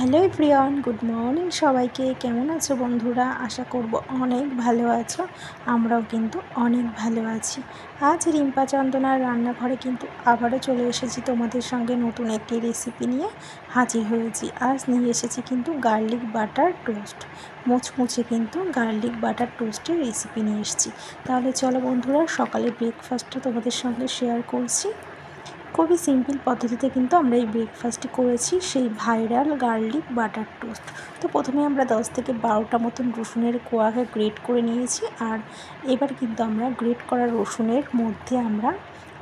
Hello everyone, good morning সবাইকে। কেমন আছো বন্ধুরা? আশা করব অনেক ভালো আছো। আমরাও কিন্তু অনেক ভালো আছি। আজ রিম্পা চন্দনার রান্নাঘরে কিন্তু আবারও চলে এসেছি তোমাদের সঙ্গে নতুন একটি রেসিপি নিয়ে হাজির হয়েছি। আজ নিয়ে এসেছি কিন্তু গার্লিক বাটার টোস্ট, মুচমুচে কিন্তু গার্লিক বাটার টোস্টের রেসিপি নিয়ে এসেছি। তাহলে চলো বন্ধুরা, সকালে ব্রেকফাস্টটা তোমাদের সঙ্গে শেয়ার করছি। খুবই সিম্পল পদ্ধতিতে কিন্তু আমরা এই ব্রেকফাস্টটি করেছি, সেই ভাইরাল গার্লিক বাটার টোস্ট। তো প্রথমে আমরা 10 থেকে 12টা মতন রসুনের কোয়াকে গ্রেট করে নিয়েছি। আর এবার কিন্তু আমরা গ্রেট করা রসুনের মধ্যে আমরা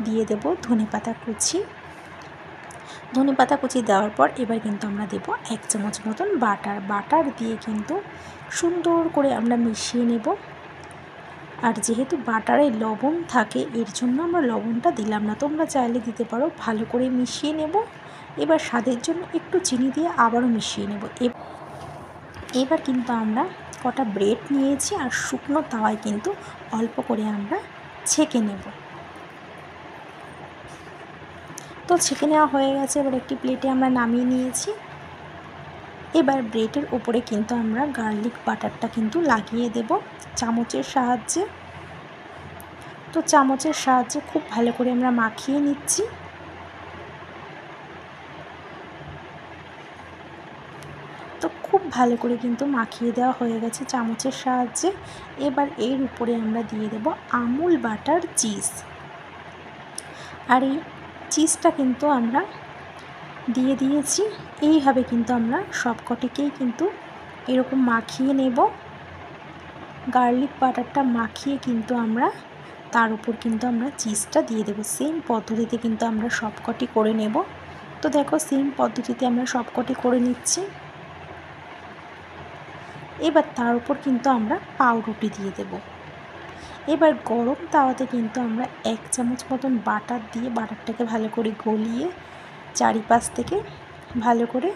দিয়ে দেব ধনেপাতা কুচি। ধনেপাতা কুচি দেওয়ার পর এবার কিন্তু আমরা দেব 1 চামচ মতন বাটার দিয়ে কিন্তু সুন্দর করে আমরা মিশিয়ে নেব। আর যেহেতু বাটারে লবণ থাকে, এর জন্য আমরা লবণটা দিলাম না, তোমরা চাইলে দিতে পারো। ভালো করে মিশিয়ে নেব। এবার স্বাদের জন্য একটু চিনি দিয়ে আবারও মিশিয়ে নেব। এবার কিন্তু আমরা কটা ব্রেড নিয়েছি আর শুকনো তাওয়ায় কিন্তু অল্প করে আমরা ছেঁকে নেব। তো ছেঁকে নেওয়া হয়ে গেছে। এবার একটি প্লেটে আমরা নামিয়ে নিয়েছি। এবার ব্রেডের উপরে কিন্তু আমরা গার্লিক বাটারটা কিন্তু লাগিয়ে দেব চামচের সাহায্যে। তো চামচের সাহায্যে খুব ভালো করে আমরা মাখিয়ে নিচ্ছি। তো খুব ভালো করে কিন্তু মাখিয়ে দেওয়া হয়ে গেছে চামচের সাহায্যে। এবার এর উপরে আমরা দিয়ে দেব আমুল বাটার চিজ। আর এই চিজটা কিন্তু আমরা দিয়ে দিয়েছি। এইভাবে কিন্তু আমরা সবকটিকেই কিন্তু এরকম মাখিয়ে নেব। গার্লিক বাটারটা মাখিয়ে কিন্তু আমরা তার উপর কিন্তু আমরা চিজটা দিয়ে দেবো। সেম পদ্ধতিতে কিন্তু আমরা সবকটি করে নেব। তো দেখো, সেম পদ্ধতিতে আমরা সবকটি করে নিচ্ছি। এবার তার উপর কিন্তু আমরা পাউরুটি দিয়ে দেব। এবার গরম তাওয়াতে কিন্তু আমরা 1 চামচ মতন বাটার দিয়ে বাটারটাকে ভালো করে গলিয়ে চারিপাশ থেকে ভালো করে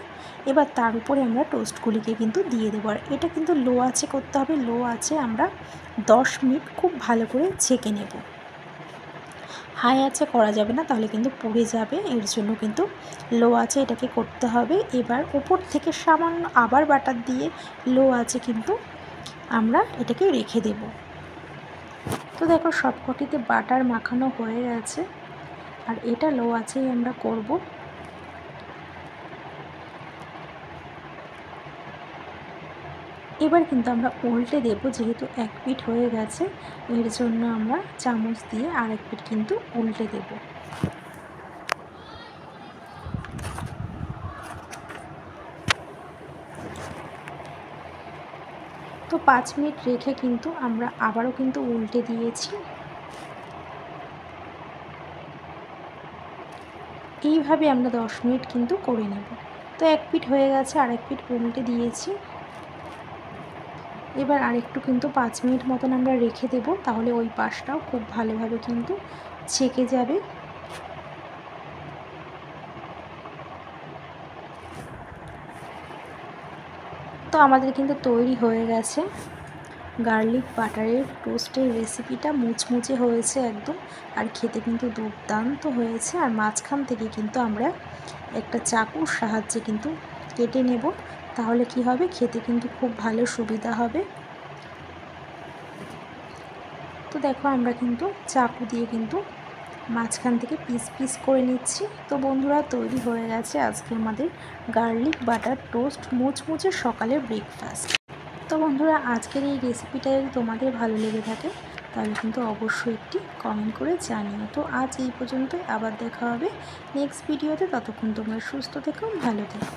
এবার তার উপরে আমরা টোস্টগুলিকে কিন্তু দিয়ে দেবো। আর এটা কিন্তু লো আঁচে করতে হবে। লো আঁচে আমরা 10 মিনিট খুব ভালো করে ছেঁকে নেব। হাই আঁচে করা যাবে না, তাহলে কিন্তু পুড়ে যাবে। এর জন্য কিন্তু লো আঁচে এটাকে করতে হবে। এবার উপর থেকে সামান্য আবার বাটার দিয়ে লো আঁচে কিন্তু আমরা এটাকে রেখে দেব। তো দেখো, সবকটিতে বাটার মাখানো হয়ে গেছে। আর এটা লো আঁচেই আমরা করব। এবার কিন্তু আমরা উল্টে দেব। যেহেতু এক পিঠ হয়ে গেছে, এর জন্য আমরা চামচ দিয়ে আরেক পিঠ কিন্তু উল্টে দেব। তো 5 মিনিট রেখে কিন্তু আমরা আবারও কিন্তু উল্টে দিয়েছি। এইভাবে আমরা 10 মিনিট কিন্তু করে নেব। তো এক পিঠ হয়ে গেছে, আরেক পিঠ উল্টে দিয়েছি। এবার আরেকটু কিন্তু 5 মিনিট মতন আমরা রেখে দেব, তাহলে ওই পাশটাও খুব ভালোভাবে কিন্তু ছেঁকে যাবে। তো আমাদের কিন্তু তৈরি হয়ে গেছে গার্লিক বাটারের টোস্টের রেসিপিটা। মুচমুচে হয়েছে একদম, আর খেতে কিন্তু দুর্দান্ত হয়েছে। আর মাঝখান থেকে কিন্তু আমরা একটা চাকুর সাহায্যে কিন্তু কেটে নেব, তাহলে কি হবে, খেতে কিন্তু খুব ভালো সুবিধা হবে। তো দেখো, আমরা কিন্তু চাকু দিয়ে কিন্তু মাঝখান থেকে পিস পিস করে নিচ্ছি। তো বন্ধুরা, তৈরি হয়ে গেছে আজকে আমাদের গার্লিক বাটার টোস্ট, মুচমুচে সকালের ব্রেকফাস্ট। তো বন্ধুরা, আজকের এই রেসিপিটা যদি তোমাদের ভালো লেগে থাকে, তাহলে কিন্তু অবশ্যই একটি কমেন্ট করে জানিও। তো আজ এই পর্যন্তই, আবার দেখা হবে নেক্সট ভিডিওতে। ততক্ষণ তোমরা সুস্থ থেকো, ভালো থেকো।